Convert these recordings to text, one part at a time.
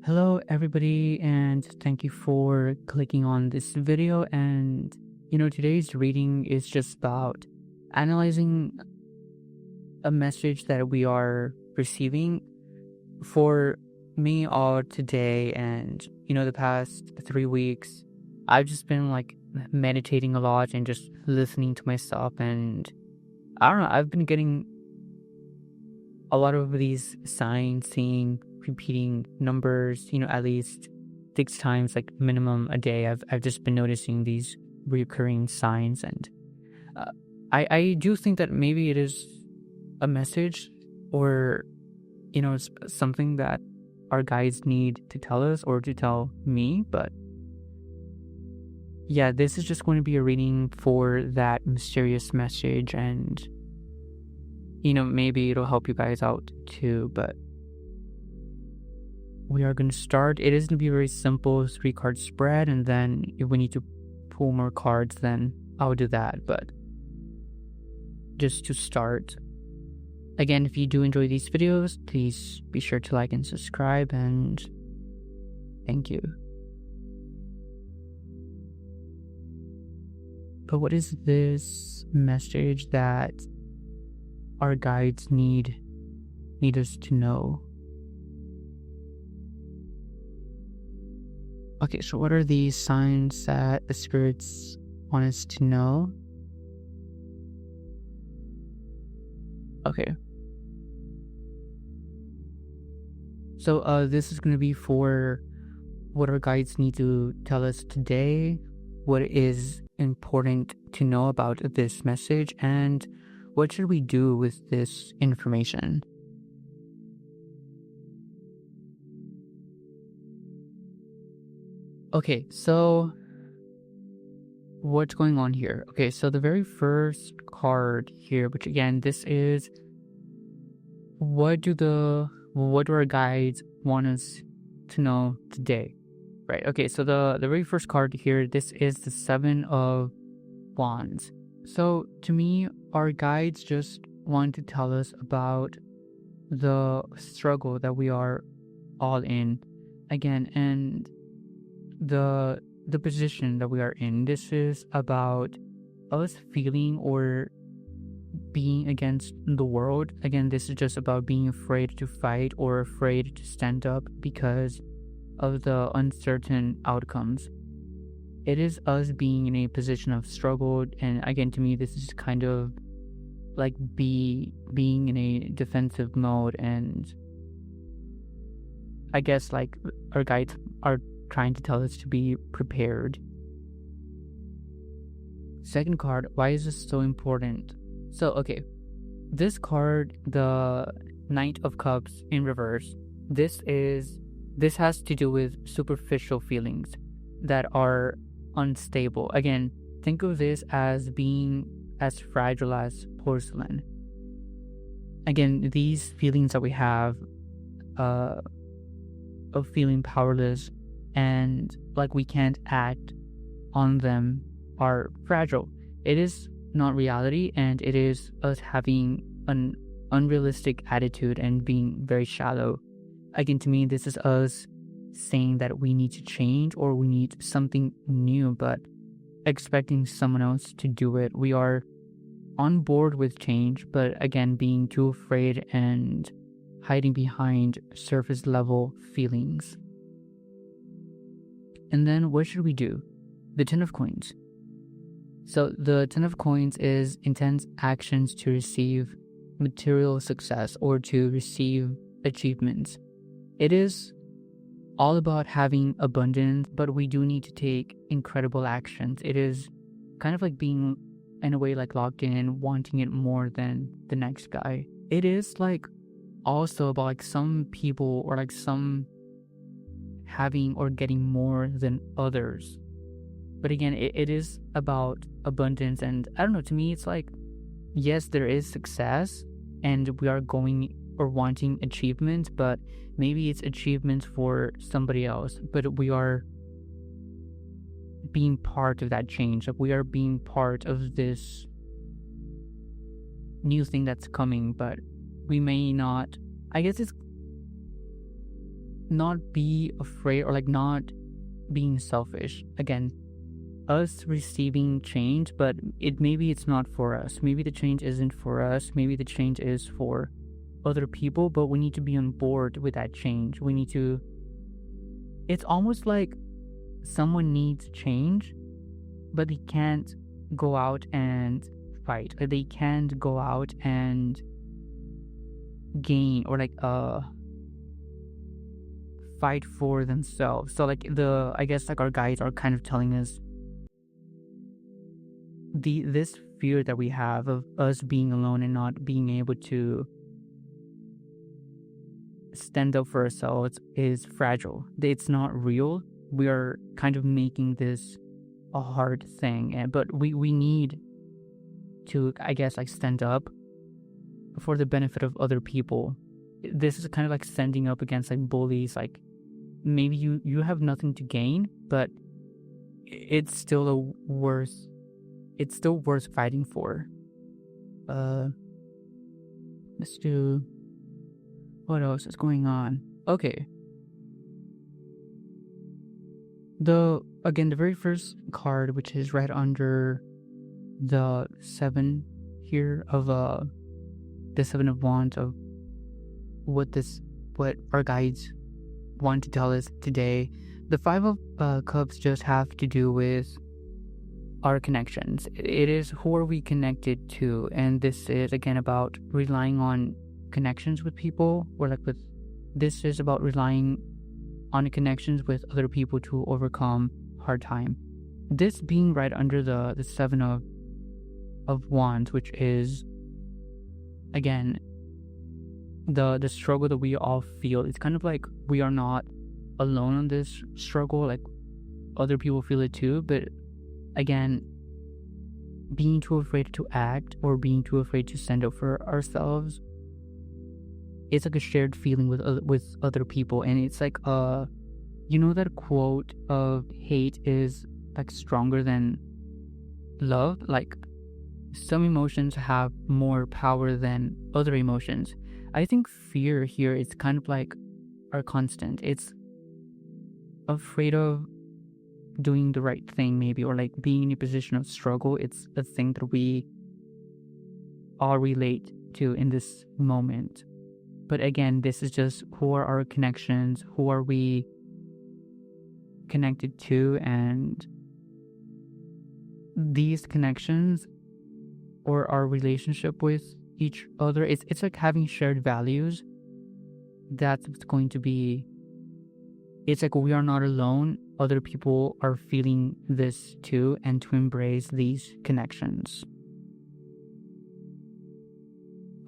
Hello, everybody, and thank you for clicking on this video. And today's reading is just about analyzing a message that we are receiving. For me, all today, and the past 3 weeks, I've just been like meditating a lot and just listening to myself. And I don't know, I've been getting a lot of these signs, seeing repeating numbers, at least 6 times, like minimum a day. I've just been noticing these recurring signs, and uh, I do think that maybe it is a message, or it's something that our guides need to tell us or to tell me. But yeah, this is just going to be a reading for that mysterious message, and maybe it'll help you guys out too. But we are going to start. It is going to be a very simple 3-card spread, and then if we need to pull more cards, then I'll do that. But just to start, again, if you do enjoy these videos, please be sure to like and subscribe, and thank you. But what is this message that our guides need us to know? Okay, so what are these signs that the spirits want us to know? Okay. So this is going to be for what our guides need to tell us today, what is important to know about this message, and what should we do with this information. Okay, so what's going on here? Okay, so the very first card here, which again, this is what do our guides want us to know today, right? Okay, so the very first card here, this is the 7 of Wands. So to me, our guides just want to tell us about the struggle that we are all in again, and the position that we are in. This is about us feeling or being against the world. Again, this is just about being afraid to fight or afraid to stand up because of the uncertain outcomes. It is us being in a position of struggle, and again, to me, this is kind of like being in a defensive mode, and I guess like our guides are trying to tell us to be prepared. Second card, why is this so important? So, okay, this card, the Knight of Cups in reverse, this has to do with superficial feelings that are unstable. Again, think of this as being as fragile as porcelain. Again, these feelings that we have of feeling powerless and like we can't act on them are fragile. It is not reality, and it is us having an unrealistic attitude and being very shallow. Again, to me, this is us saying that we need to change or we need something new, but expecting someone else to do it. We are on board with change, but again, being too afraid and hiding behind surface level feelings. And then what should we do? The 10 of Coins. So the 10 of Coins is intense actions to receive material success or to receive achievements. It is all about having abundance, but we do need to take incredible actions. It is kind of like being in a way like locked in, wanting it more than the next guy. It is like also about like some people or like some having or getting more than others. But again, it is about abundance, and I don't know, to me it's like, yes, there is success and we are going or wanting achievement, but maybe it's achievements for somebody else, but we are being part of that change. Like we are being part of this new thing that's coming, but we may not, I guess not be afraid, or like not being selfish. Again, us receiving change, but maybe it's not for us. Maybe the change isn't for us. Maybe the change is for other people, but we need to be on board with that change. We need to, it's almost like someone needs change, but they can't go out and fight, or they can't go out and gain, or like fight for themselves. So like I guess like our guides are kind of telling us this fear that we have of us being alone and not being able to stand up for ourselves is fragile. It's not real. We are kind of making this a hard thing, but we need to, I guess, like stand up for the benefit of other people. This is kind of like standing up against like bullies. Like maybe you have nothing to gain, but it's still worth fighting for. Let's do, what else is going on? Okay. The very first card, which is right under the 7 here of the 7 of Wands, of what our guides want to tell us today. The 5 of Cups just have to do with our connections. It is who are we connected to, and this is again about relying on connections with people, or like this is about relying on connections with other people to overcome hard time. This being right under the 7 of Wands, which is again the struggle that we all feel. It's kind of like we are not alone on this struggle, like other people feel it too, but again, being too afraid to act or being too afraid to stand up for ourselves, it's like a shared feeling with other people. And it's like that quote of hate is like stronger than love. Like some emotions have more power than other emotions. I think fear here is kind of like our constant. It's afraid of doing the right thing, maybe, or like being in a position of struggle. It's a thing that we all relate to in this moment. But again, this is just who are our connections, who are we connected to, and these connections or our relationship with each other, it's like having shared values. That's what's going to be, it's like we are not alone. Other people are feeling this too, and to embrace these connections.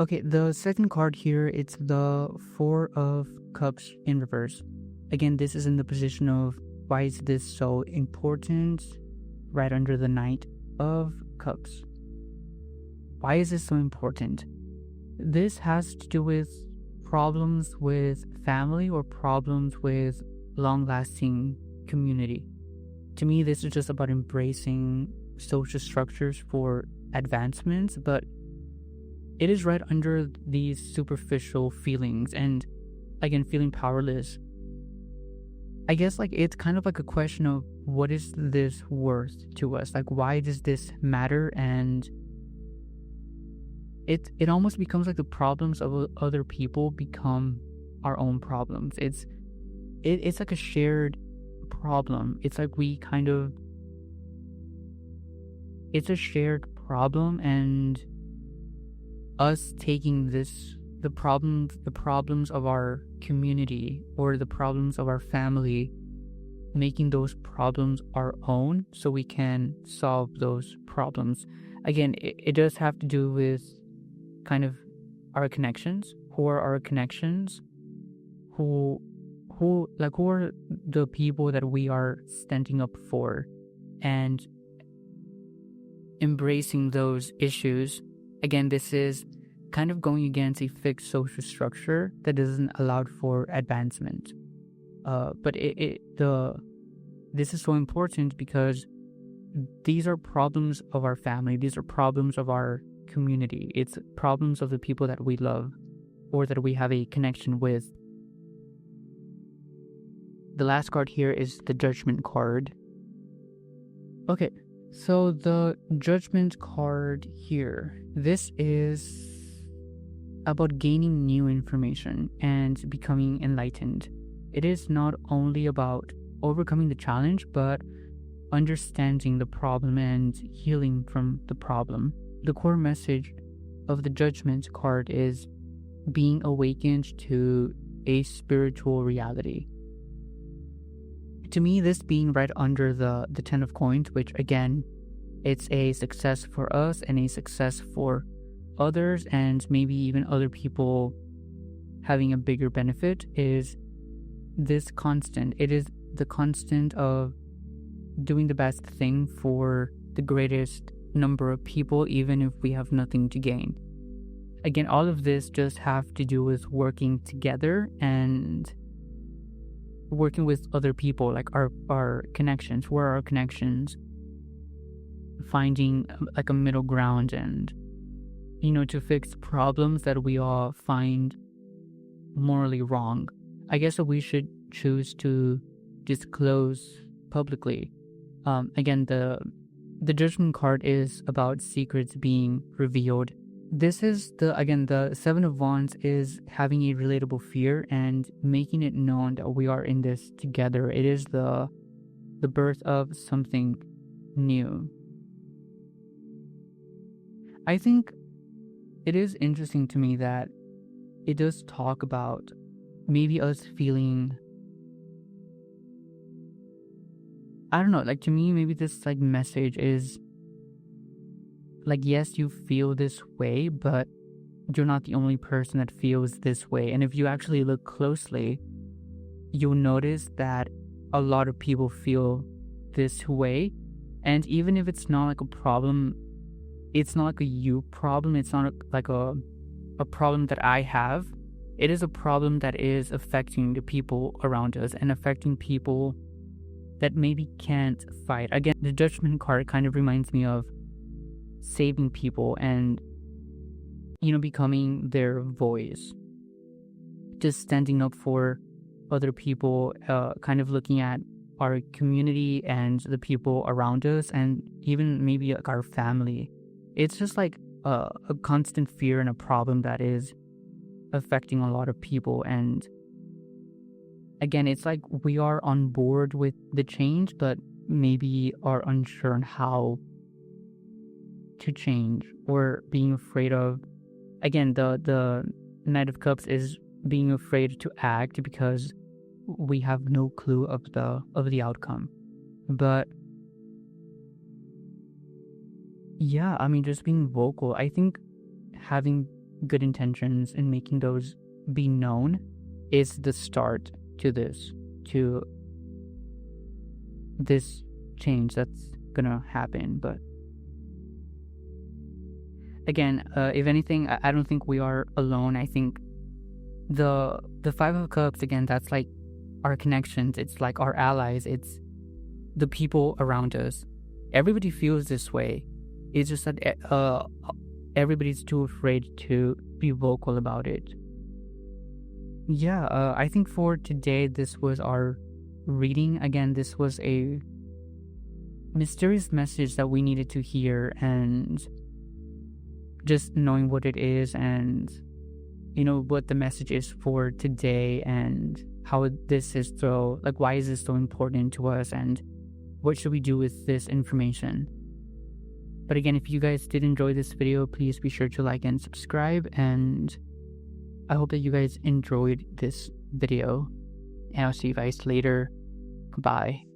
Okay, the second card here, it's the 4 of Cups in reverse. Again, this is in the position of why is this so important? Right under the Knight of Cups. Why is this so important? This has to do with problems with family or problems with long-lasting community. To me, this is just about embracing social structures for advancements, but it is right under these superficial feelings and, again, feeling powerless. I guess like it's kind of like a question of what is this worth to us? Like, why does this matter? And it almost becomes like the problems of other people become our own problems. It's like a shared problem. It's like it's a shared problem, and us taking the problems of our community or the problems of our family, making those problems our own so we can solve those problems. Again, it does have to do with kind of our connections. Who are our connections? Who are the people that we are standing up for, and embracing those issues. Again, this is kind of going against a fixed social structure that isn't allowed for advancement. But this is so important because these are problems of our family. These are problems of our community. It's problems of the people that we love or that we have a connection with. the last card here is the Judgment card. Okay, so the Judgment card here, this is about gaining new information and becoming enlightened. It is not only about overcoming the challenge, but understanding the problem and healing from the problem. The core message of the Judgment card is being awakened to a spiritual reality. To me, this being right under the 10 of coins, which again, it's a success for us and a success for others, and maybe even other people having a bigger benefit, is this constant. It is the constant of doing the best thing for the greatest number of people, even if we have nothing to gain. Again, all of this just have to do with working together and working with other people, like our connections. Where are our connections? Finding like a middle ground and, to fix problems that we all find morally wrong. I guess that we should choose to disclose publicly. Again, the Judgment card is about secrets being revealed. This is the 7 of Wands is having a relatable fear and making it known that we are in this together. It is the birth of something new. I think it is interesting to me that it does talk about maybe us feeling, I don't know, like to me, maybe this like message is like, yes, you feel this way, but you're not the only person that feels this way. And if you actually look closely, you'll notice that a lot of people feel this way. And even if it's not like a problem, it's not like a you problem, it's not like a problem that I have. It is a problem that is affecting the people around us and affecting people that maybe can't fight. Again, the Judgment card kind of reminds me of saving people and, becoming their voice. Just standing up for other people, kind of looking at our community and the people around us and even maybe like our family. It's just like a constant fear and a problem that is affecting a lot of people. And again, it's like we are on board with the change, but maybe are unsure on how to change, or being afraid of, again, the Knight of Cups is being afraid to act because we have no clue of the outcome. But yeah, I mean, just being vocal. I think having good intentions and making those be known is the start to this change that's gonna happen. But again, if anything, I don't think we are alone. I think the 5 of Cups, again, that's like our connections. It's like our allies. It's the people around us. Everybody feels this way. It's just that everybody's too afraid to be vocal about it. Yeah, I think for today, this was our reading. Again, this was a mysterious message that we needed to hear, and just knowing what it is and, what the message is for today and how this is why is this so important to us and what should we do with this information. But again, if you guys did enjoy this video, please be sure to like and subscribe, and I hope that you guys enjoyed this video, and I'll see you guys later. Bye.